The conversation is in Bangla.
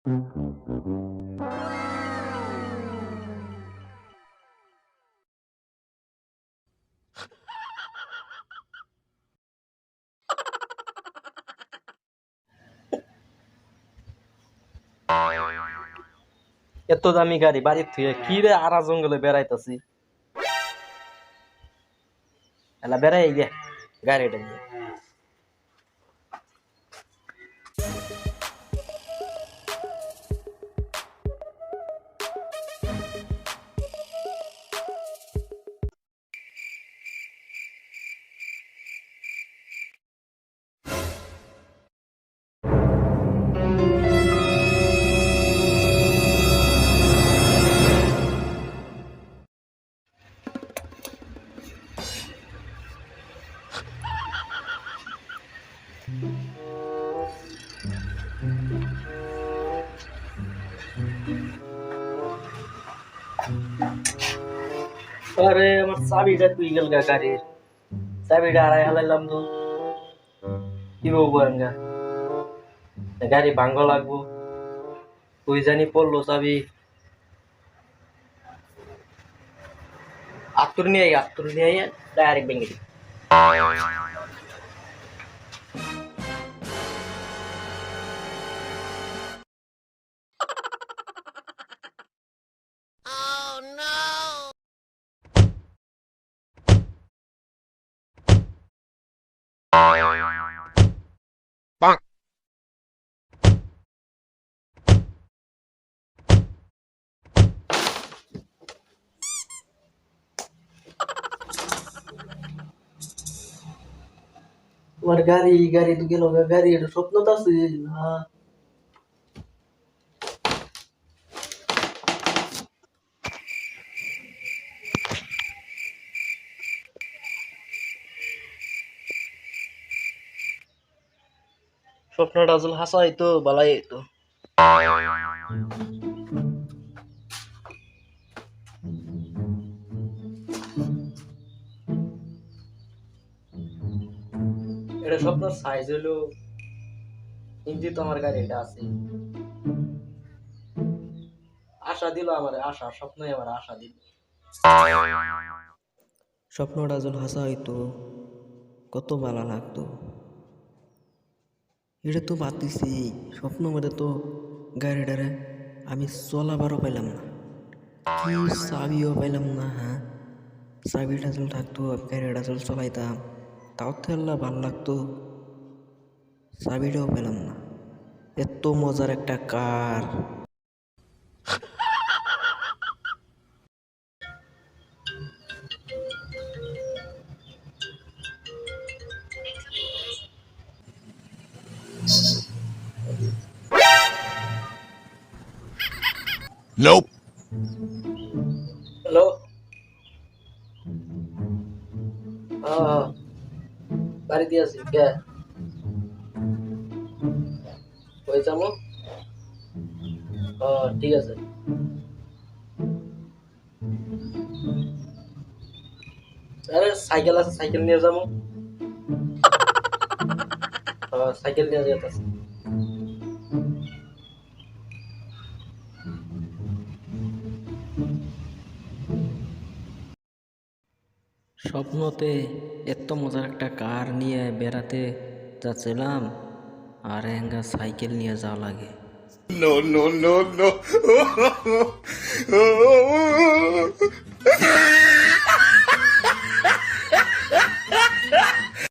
এত দামি গাড়ি বাড়ির থেকে কি রে আরা জঙ্গলে বেড়াইতাছি এলা বেড়াই গে গাড়িটা নিয়ে আরে আমার চাবিটা তুই গেল গা গাড়ির চাবিটা আড়াই হালাইলাম তো কি বলবো আঙ্গা গাড়ি ভাঙ্গ লাগবো তুই জানি পড়লো চাবি আত্তর নিয়ে ডাইরেক্ট ভেঙে দিই তোমার গাড়ি তো গেল গাড়ি এটা স্বপ্ন তো আছে না স্বপ্নটা আসলে হাসা হইতো বালাই হইতো এটা স্বপ্ন সাইজ হলো কিন্তু তো আমার গাড়িটা আছে আশা দিল আমার আশা স্বপ্নই আমার আশা দিল স্বপ্নটা যখন হাসা হইতো কত ভালো লাগতো এটা তো বাদ দিছি স্বপ্ন মধ্যে তো গাড়িটারে আমি চলাবারও পাইলাম না কি চাবিও পাইলাম না হ্যাঁ চাবিটা চল থাকতো গাড়িটা চল চলাইতাম তাও তো আল্লাহ ভাল লাগতো চাবিটাও পেলাম না এত মজার একটা কার Nope. হ্যালো বাড়িতে আছি কে কই যাবো ঠিক আছে আরে সাইকেল আছে সাইকেল নিয়ে যাবো সাইকেল নিয়ে যেতেছি স্বপ্নতে এত মজার একটা কার নিয়ে বেড়াতে যাচ্ছিলাম আর এঙ্গা সাইকেল নিয়ে যাওয়া লাগে No, no, no, no.